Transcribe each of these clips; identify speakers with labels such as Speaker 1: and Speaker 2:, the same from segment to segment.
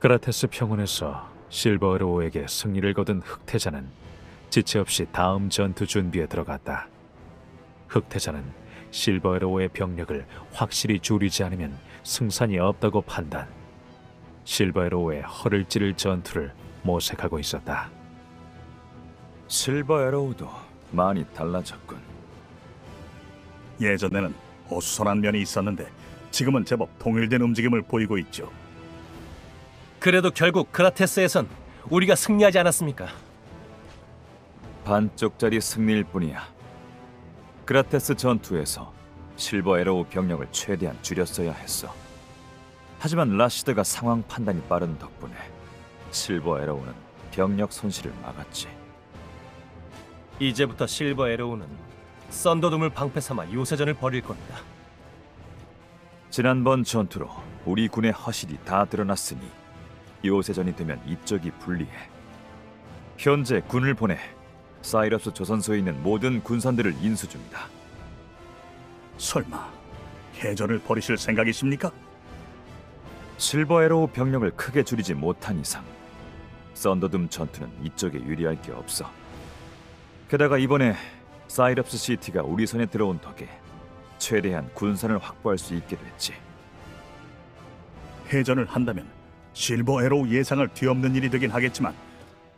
Speaker 1: 그라테스 평원에서 실버에로우에게 승리를 거둔 흑태자는 지체 없이 다음 전투 준비에 들어갔다. 흑태자는 실버에로우의 병력을 확실히 줄이지 않으면 승산이 없다고 판단. 실버에로우의 허를 찌를 전투를 모색하고 있었다.
Speaker 2: 실버에로우도 많이 달라졌군.
Speaker 3: 예전에는 어수선한 면이 있었는데 지금은 제법 통일된 움직임을 보이고 있죠.
Speaker 4: 그래도 결국 그라테스에선 우리가 승리하지 않았습니까?
Speaker 2: 반쪽짜리 승리일 뿐이야. 그라테스 전투에서 실버에로우 병력을 최대한 줄였어야 했어. 하지만 라시드가 상황 판단이 빠른 덕분에 실버에로우는 병력 손실을 막았지.
Speaker 4: 이제부터 실버 에로우는 썬더둠을 방패 삼아 요새전을 벌일 겁니다.
Speaker 2: 지난번 전투로 우리 군의 허실이 다 드러났으니 요새전이 되면 이쪽이 불리해. 현재 군을 보내 사이러스 조선소에 있는 모든 군선들을 인수 중이다.
Speaker 3: 설마 해전을 벌이실 생각이십니까?
Speaker 2: 실버에로우 병력을 크게 줄이지 못한 이상 썬더둠 전투는 이쪽에 유리할 게 없어. 게다가 이번에 사이럽스 시티가 우리 손에 들어온 덕에 최대한 군선을 확보할 수 있게 됐지.
Speaker 3: 해전을 한다면 실버 에로우 예상을 뒤엎는 일이 되긴 하겠지만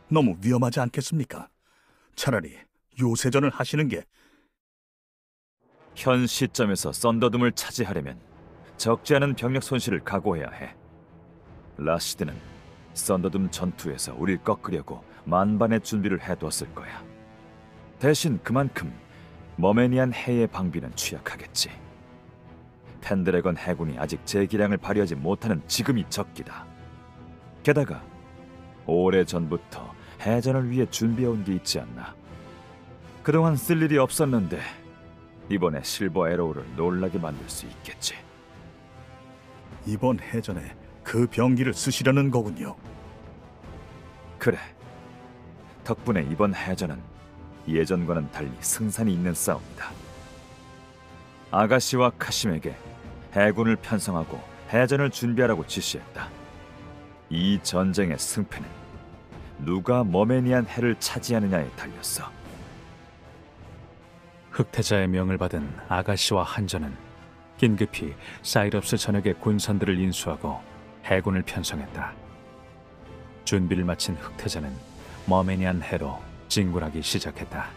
Speaker 3: 너무 위험하지 않겠습니까? 차라리 요새전을 하시는 게.
Speaker 2: 현 시점에서 썬더둠을 차지하려면 적지 않은 병력 손실을 각오해야 해. 라시드는 썬더둠 전투에서 우릴 꺾으려고 만반의 준비를 해두었을 거야. 대신 그만큼 머메니안 해의 방비는 취약하겠지. 펜드래건 해군이 아직 제 기량을 발휘하지 못하는 지금이 적기다. 게다가 오래전부터 해전을 위해 준비해온 게 있지 않나. 그동안 쓸 일이 없었는데 이번에 실버 에로우를 놀라게 만들 수 있겠지.
Speaker 3: 이번 해전에 그 병기를 쓰시려는 거군요.
Speaker 2: 그래. 덕분에 이번 해전은 예전과는 달리 승산이 있는 싸움이다. 아가씨와 카심에게 해군을 편성하고 해전을 준비하라고 지시했다. 이 전쟁의 승패는 누가 머메니안 해를 차지하느냐에 달렸어.
Speaker 1: 흑태자의 명을 받은 아가씨와 한전은 긴급히 사이럽스 전역의 군선들을 인수하고 해군을 편성했다. 준비를 마친 흑태자는 머메니안 해로 진군하기 시작했다.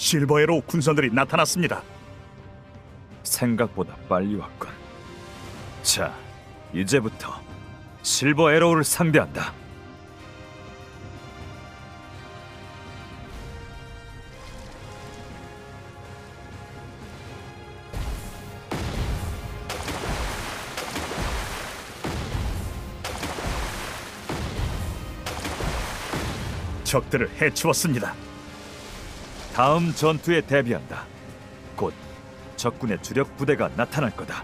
Speaker 3: 실버 에로우 군선들이 나타났습니다.
Speaker 2: 생각보다 빨리 왔군. 자, 이제부터 실버 에로우를 상대한다.
Speaker 3: 적들을 해치웠습니다.
Speaker 2: 다음 전투에 대비한다. 곧 적군의 주력 부대가 나타날 거다.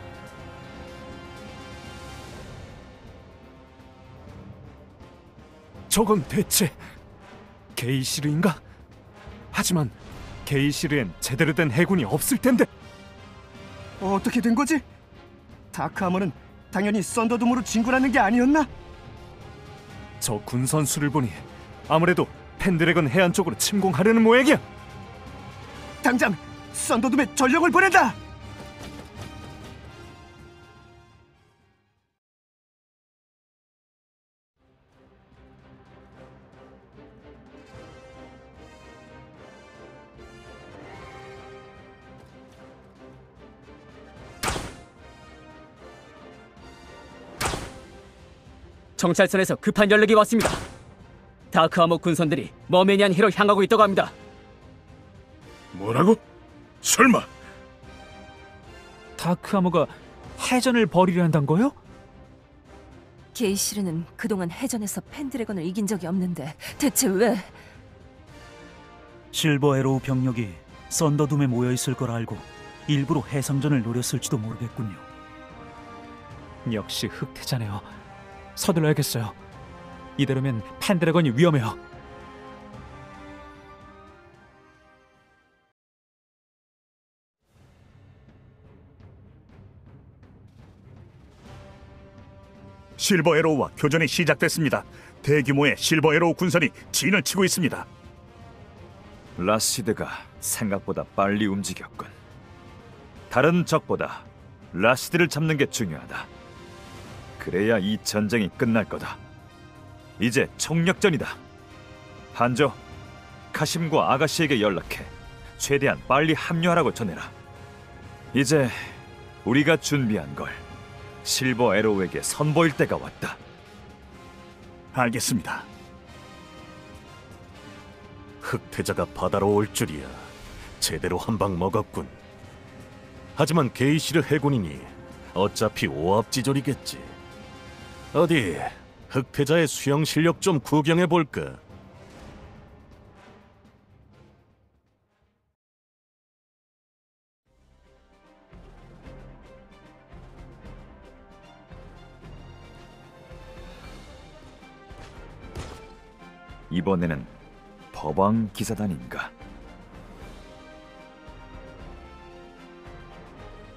Speaker 5: 저건 대체 게이시르인가? 하지만 게이시르엔 제대로 된 해군이 없을 텐데.
Speaker 6: 어떻게 된 거지? 다크하머는 당연히 썬더둠으로 진군하는 게 아니었나?
Speaker 5: 저 군선 수를 보니 아무래도 펜드래건 해안 쪽으로 침공하려는 모양이야.
Speaker 6: 당장 썬더둠에 전력을 보낸다!
Speaker 7: 정찰선에서 급한 연락이 왔습니다. 다크아머 군선들이 머메니안 해로 향하고 있다고 합니다.
Speaker 3: 뭐라고? 설마?
Speaker 1: 다크아머가 해전을 벌이려 한단 거요?
Speaker 8: 게이시르는 그동안 해전에서 펜드래건을 이긴 적이 없는데 대체 왜?
Speaker 9: 실버 에로우 병력이 썬더둠에 모여있을 걸 알고 일부러 해상전을 노렸을지도 모르겠군요.
Speaker 1: 역시 흑태자네요. 서둘러야겠어요. 이대로면 펜드래건이 위험해요.
Speaker 3: 실버 에로우와 교전이 시작됐습니다. 대규모의 실버 에로우 군선이 진을 치고 있습니다.
Speaker 2: 라시드가 생각보다 빨리 움직였군. 다른 적보다 라시드를 잡는 게 중요하다. 그래야 이 전쟁이 끝날 거다. 이제 총력전이다. 한조, 카심과 아가씨에게 연락해 최대한 빨리 합류하라고 전해라. 이제 우리가 준비한 걸 실버 에로우에게 선보일 때가 왔다.
Speaker 3: 알겠습니다.
Speaker 10: 흑태자가 바다로 올 줄이야. 제대로 한 방 먹었군. 하지만 게이시르 해군이니 어차피 오합지졸이겠지. 어디 흑태자의 수영 실력 좀 구경해 볼까?
Speaker 2: 이번에는 법왕 기사단인가?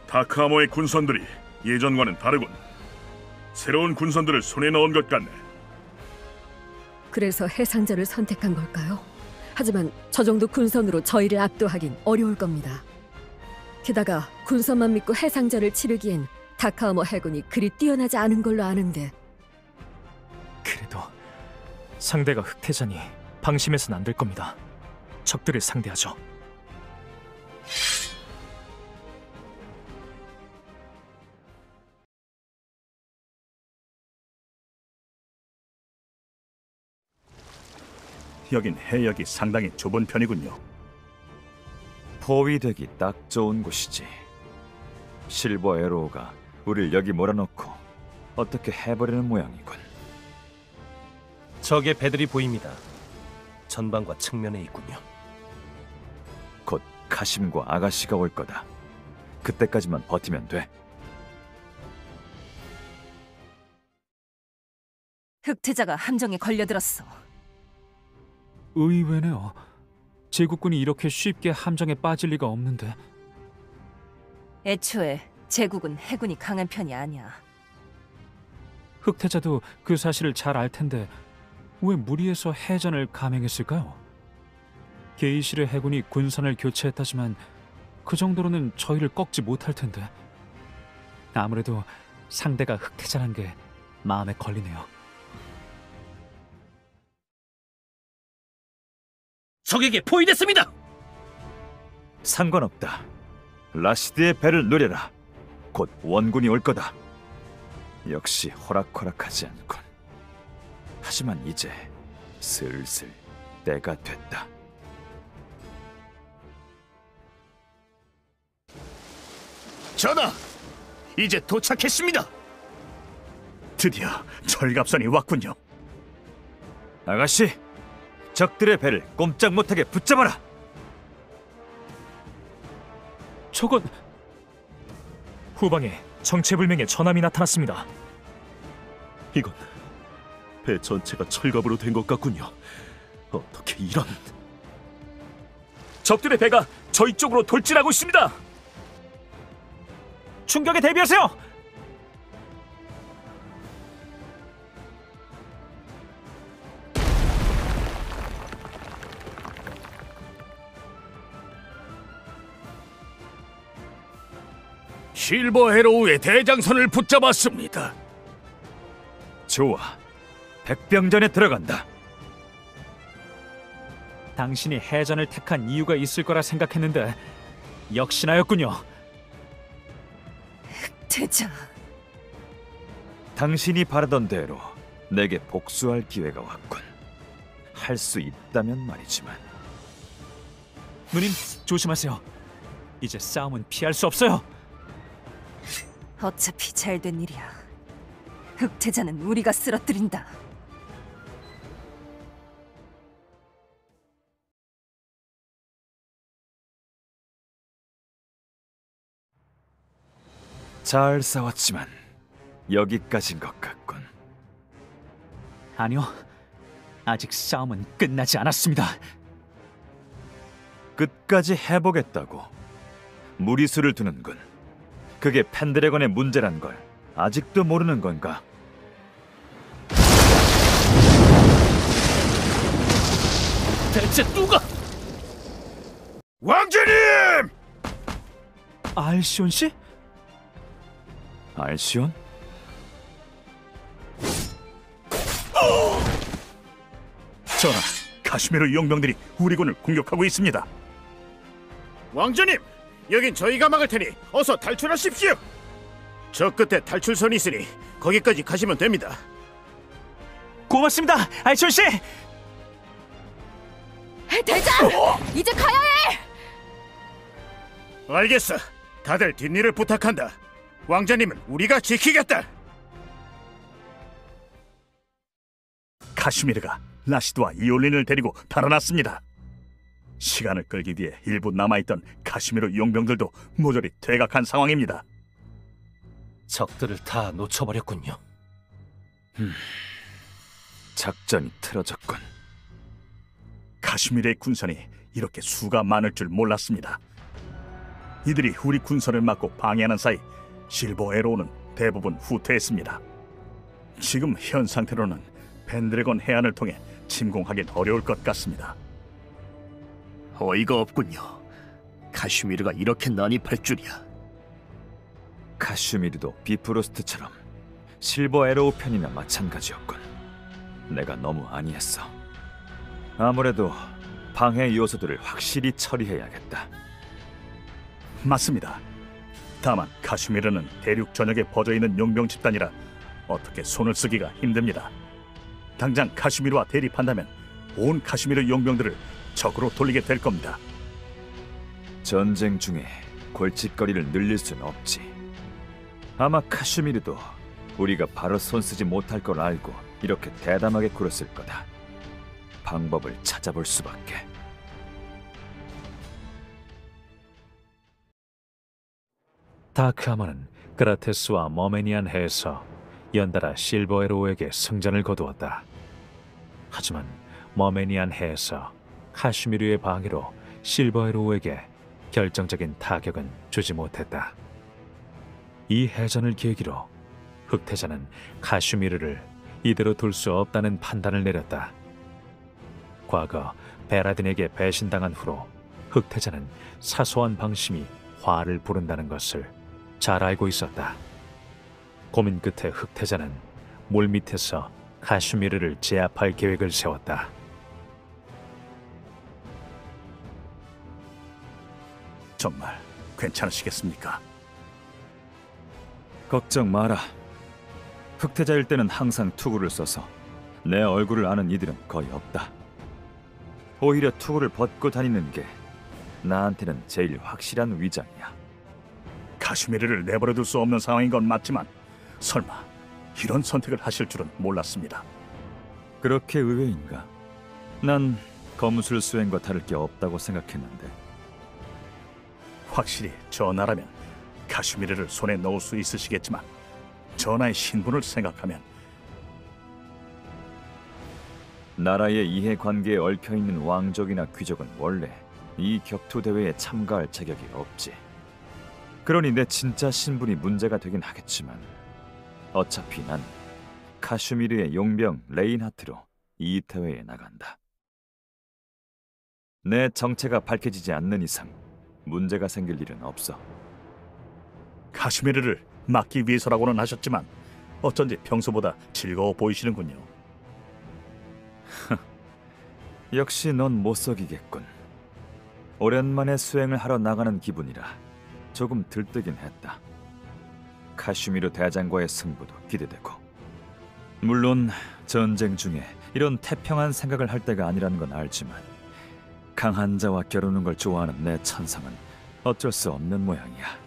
Speaker 11: 다크아모의 군선들이 예전과는 다르군. 새로운 군선들을 손에 넣은 것 같네.
Speaker 12: 그래서 해상자를 선택한 걸까요? 하지만 저 정도 군선으로 저희를 압도하긴 어려울 겁니다. 게다가 군선만 믿고 해상자를 치르기엔 다크아모 해군이 그리 뛰어나지 않은 걸로 아는데.
Speaker 5: 그래도 상대가 흑태자니 방심해서는 안 될 겁니다. 적들을 상대하죠.
Speaker 3: 여긴 해역이 상당히 좁은 편이군요.
Speaker 2: 포위되기 딱 좋은 곳이지. 실버 에로우가 우릴 여기 몰아넣고 어떻게 해버리는 모양이군.
Speaker 4: 적의 배들이 보입니다. 전방과 측면에 있군요.
Speaker 2: 곧 카심과 아가씨가 올 거다. 그때까지만 버티면 돼.
Speaker 8: 흑태자가 함정에 걸려들었어.
Speaker 1: 의외네요. 제국군이 이렇게 쉽게 함정에 빠질 리가 없는데.
Speaker 8: 애초에 제국은 해군이 강한 편이 아니야.
Speaker 1: 흑태자도 그 사실을 잘 알 텐데 왜 무리해서 해전을 감행했을까요? 게이시르 해군이 군선을 교체했다지만 그 정도로는 저희를 꺾지 못할 텐데. 아무래도 상대가 흑태자란 게 마음에 걸리네요.
Speaker 7: 적에게 포위됐습니다.
Speaker 2: 상관없다. 라시드의 배를 노려라. 곧 원군이 올 거다. 역시 호락호락하지 않군. 하지만 이제 슬슬 때가 됐다.
Speaker 3: 전하, 이제 도착했습니다. 드디어 철갑선이 왔군요.
Speaker 2: 아가씨, 적들의 배를 꼼짝 못하게 붙잡아라.
Speaker 5: 저건 후방에 정체불명의 전함이 나타났습니다.
Speaker 10: 이건 배 전체가 철갑으로 된 것 같군요. 어떻게 이런...
Speaker 5: 적들의 배가 저희 쪽으로 돌진하고 있습니다. 충격에 대비하세요.
Speaker 11: 실버 에로우의 대장선을 붙잡았습니다.
Speaker 2: 좋아, 백병전에 들어간다.
Speaker 1: 당신이 해전을 택한 이유가 있을 거라 생각했는데 역시나였군요.
Speaker 8: 흑태자.
Speaker 2: 당신이 바라던 대로 내게 복수할 기회가 왔군. 할 수 있다면 말이지만.
Speaker 1: 누님, 조심하세요. 이제 싸움은 피할 수 없어요.
Speaker 8: 어차피 잘된 일이야. 흑태자는 우리가 쓰러뜨린다.
Speaker 2: 잘 싸웠지만 여기까지인 것 같군.
Speaker 1: 아니요, 아직 싸움은 끝나지 않았습니다.
Speaker 2: 끝까지 해보겠다고 무리수를 두는군. 그게 펜드래건의 문제란 걸 아직도 모르는 건가?
Speaker 7: 대체 누가?
Speaker 11: 왕자님!
Speaker 1: 알시온 씨?
Speaker 2: 알시온?
Speaker 3: 전하, 카슈미르 용병들이 우리 군을 공격하고 있습니다.
Speaker 13: 왕자님, 여긴 저희가 막을 테니 어서 탈출하십시오. 저 끝에 탈출선이 있으니 거기까지 가시면 됩니다.
Speaker 1: 고맙습니다, 알시온 씨.
Speaker 8: 대장! 이제 가야 해!
Speaker 13: 알겠어. 다들 뒷일을 부탁한다. 왕자님은 우리가 지키겠다.
Speaker 3: 카슈미르가 라시드와 이올린을 데리고 달아났습니다. 시간을 끌기 위해 일부 남아있던 카슈미르 용병들도 모조리 퇴각한 상황입니다.
Speaker 4: 적들을 다 놓쳐버렸군요.
Speaker 2: 작전이 틀어졌군.
Speaker 3: 카슈미르의 군선이 이렇게 수가 많을 줄 몰랐습니다. 이들이 우리 군선을 막고 방해하는 사이 실버 에로우는 대부분 후퇴했습니다. 지금 현 상태로는 펜드래건 해안을 통해 침공하긴 어려울 것 같습니다.
Speaker 13: 어이가 없군요. 카슈미르가 이렇게 난입할 줄이야.
Speaker 2: 카슈미르도 비프로스트처럼 실버 에로우 편이나 마찬가지였군. 내가 너무 안이했어. 아무래도 방해 요소들을 확실히 처리해야겠다.
Speaker 3: 맞습니다. 다만 카슈미르는 대륙 전역에 퍼져있는 용병 집단이라 어떻게 손을 쓰기가 힘듭니다. 당장 카슈미르와 대립한다면 온 카슈미르 용병들을 적으로 돌리게 될 겁니다.
Speaker 2: 전쟁 중에 골칫거리를 늘릴 순 없지. 아마 카슈미르도 우리가 바로 손쓰지 못할 걸 알고 이렇게 대담하게 굴었을 거다. 방법을 찾아볼 수밖에.
Speaker 1: 다크하머는 그라테스와 머메니안 해에서 연달아 실버 에로우에게 승전을 거두었다. 하지만 머메니안 해에서 카슈미르의 방해로 실버 에로우에게 결정적인 타격은 주지 못했다. 이 해전을 계기로 흑태자는 카슈미르를 이대로 둘 수 없다는 판단을 내렸다. 과거 베라딘에게 배신당한 후로 흑태자는 사소한 방심이 화를 부른다는 것을 잘 알고 있었다. 고민 끝에 흑태자는 물밑에서 카슈미르를 제압할 계획을 세웠다.
Speaker 3: 정말 괜찮으시겠습니까?
Speaker 2: 걱정 마라. 흑태자일 때는 항상 투구를 써서 내 얼굴을 아는 이들은 거의 없다. 오히려 투구를 벗고 다니는 게 나한테는 제일 확실한 위장이야.
Speaker 3: 카슈미르를 내버려둘 수 없는 상황인 건 맞지만 설마 이런 선택을 하실 줄은 몰랐습니다.
Speaker 2: 그렇게 의외인가? 난 검술 수행과 다를 게 없다고 생각했는데.
Speaker 3: 확실히 전하라면 카슈미르를 손에 넣을 수 있으시겠지만 전하의 신분을 생각하면
Speaker 2: 나라의 이해관계에 얽혀있는 왕족이나 귀족은 원래 이 격투 대회에 참가할 자격이 없지. 그러니 내 진짜 신분이 문제가 되긴 하겠지만 어차피 난 카슈미르의 용병 레인하트로 이 대회에 나간다. 내 정체가 밝혀지지 않는 이상 문제가 생길 일은 없어.
Speaker 3: 카슈미르를 막기 위해서라고는 하셨지만 어쩐지 평소보다 즐거워 보이시는군요.
Speaker 2: 역시 넌 못 속이겠군. 오랜만에 수행을 하러 나가는 기분이라 조금 들뜨긴 했다. 카슈미르 대장과의 승부도 기대되고. 물론 전쟁 중에 이런 태평한 생각을 할 때가 아니라는 건 알지만 강한 자와 겨루는 걸 좋아하는 내 천성은 어쩔 수 없는 모양이야.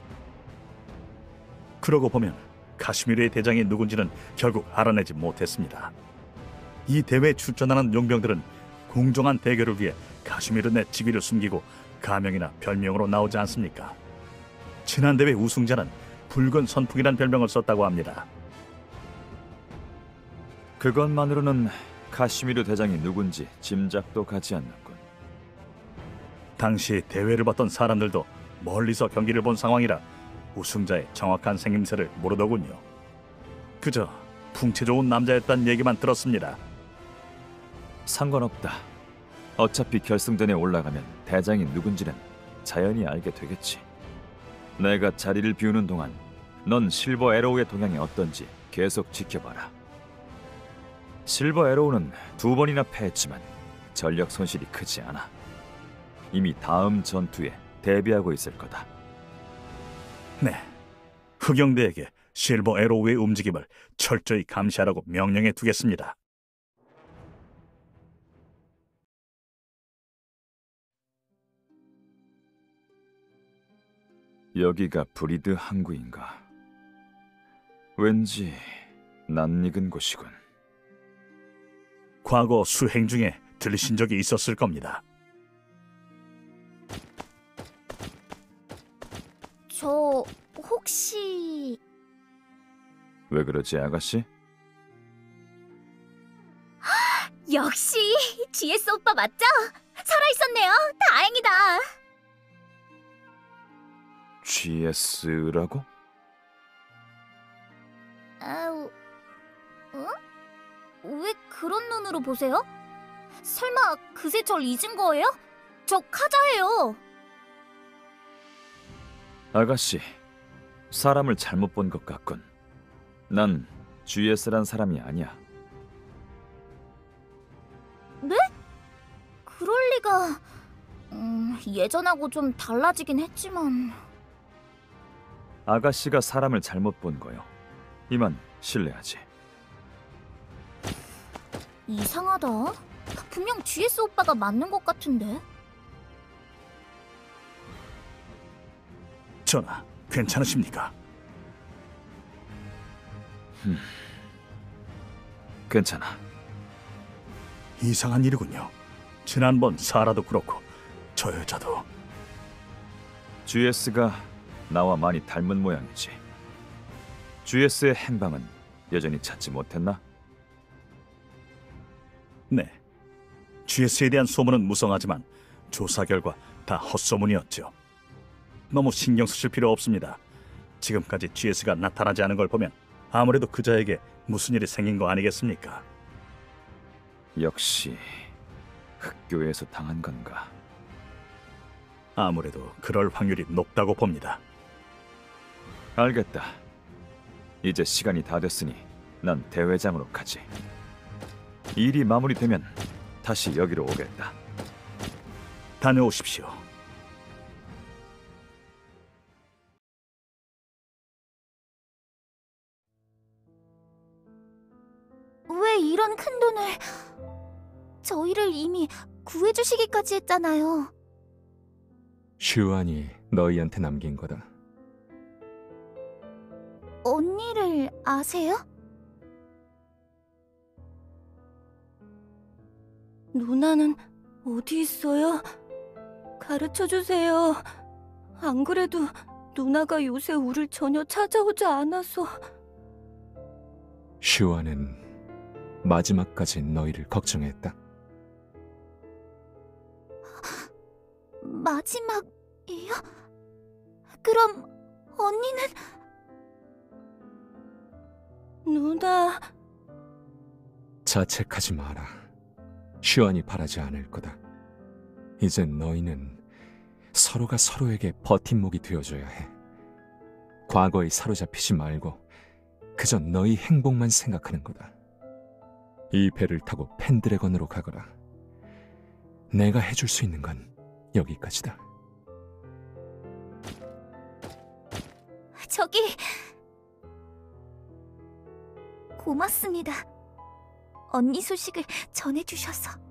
Speaker 3: 그러고 보면 카슈미르의 대장이 누군지는 결국 알아내지 못했습니다. 이 대회에 출전하는 용병들은 공정한 대결을 위해 카슈미르 내 직위를 숨기고 가명이나 별명으로 나오지 않습니까? 지난 대회 우승자는 붉은 선풍이란 별명을 썼다고 합니다.
Speaker 2: 그것만으로는 카시미르 대장이 누군지 짐작도 가지 않는군.
Speaker 3: 당시 대회를 봤던 사람들도 멀리서 경기를 본 상황이라 우승자의 정확한 생김새를 모르더군요. 그저 풍채 좋은 남자였다는 얘기만 들었습니다.
Speaker 2: 상관없다. 어차피 결승전에 올라가면 대장이 누군지는 자연히 알게 되겠지. 내가 자리를 비우는 동안 넌 실버 에로우의 동향이 어떤지 계속 지켜봐라. 실버 에로우는 2번이나 패했지만 전력 손실이 크지 않아. 이미 다음 전투에 대비하고 있을 거다.
Speaker 3: 네, 흑영대에게 실버 에로우의 움직임을 철저히 감시하라고 명령해 두겠습니다.
Speaker 2: 여기가 브리드 항구인가? 왠지 낯익은 곳이군.
Speaker 3: 과거 수행 중에 들리신 적이 있었을 겁니다.
Speaker 14: 저 혹시...
Speaker 2: 왜 그러지, 아가씨?
Speaker 14: 역시 GS 오빠 맞죠? 살아있었네요. 다행이다.
Speaker 2: GS라고?
Speaker 14: 왜 그런 눈으로 보세요? 설마 그새 절 잊은 거예요? 저 카자예요.
Speaker 2: 아가씨, 사람을 잘못 본 것 같군. 난 GS란 사람이 아니야.
Speaker 14: 네? 그럴 리가... 예전하고 좀 달라지긴 했지만...
Speaker 2: 아가씨가 사람을 잘못 본 거요. 이만 실례하지.
Speaker 14: 이상하다. 분명 GS 오빠가 맞는 것 같은데.
Speaker 3: 전하, 괜찮으십니까?
Speaker 2: 괜찮아.
Speaker 3: 이상한 일이군요. 지난번 사라도 그렇고 저 여자도.
Speaker 2: GS가 나와 많이 닮은 모양이지. GS의 행방은 여전히 찾지 못했나?
Speaker 3: 네, GS에 대한 소문은 무성하지만 조사 결과 다 헛소문이었죠. 너무 신경 쓰실 필요 없습니다. 지금까지 GS가 나타나지 않은 걸 보면 아무래도 그자에게 무슨 일이 생긴 거 아니겠습니까?
Speaker 2: 역시 흑교에서 당한 건가?
Speaker 3: 아무래도 그럴 확률이 높다고 봅니다.
Speaker 2: 알겠다. 이제 시간이 다 됐으니 난 대회장으로 가지. 일이 마무리되면 다시 여기로 오겠다.
Speaker 3: 다녀오십시오.
Speaker 14: 왜 이런 큰 돈을... 저희를 이미 구해주시기까지 했잖아요.
Speaker 5: 슈안이 너희한테 남긴 거다.
Speaker 14: 언니를 아세요?
Speaker 15: 누나는 어디 있어요? 가르쳐주세요. 안 그래도 누나가 요새 우릴 전혀 찾아오지 않아서.
Speaker 5: 슈안은 마지막까지 너희를 걱정했다.
Speaker 14: 마지막이요? 그럼 언니는...
Speaker 15: 누나...
Speaker 5: 자책하지 마라. 슈안이 바라지 않을 거다. 이젠 너희는 서로가 서로에게 버팀목이 되어줘야 해. 과거에 사로잡히지 말고 그저 너희 행복만 생각하는 거다. 이 배를 타고 펜드래건으로 가거라. 내가 해줄 수 있는 건 여기까지다.
Speaker 14: 저기... 고맙습니다. 언니 소식을 전해주셔서.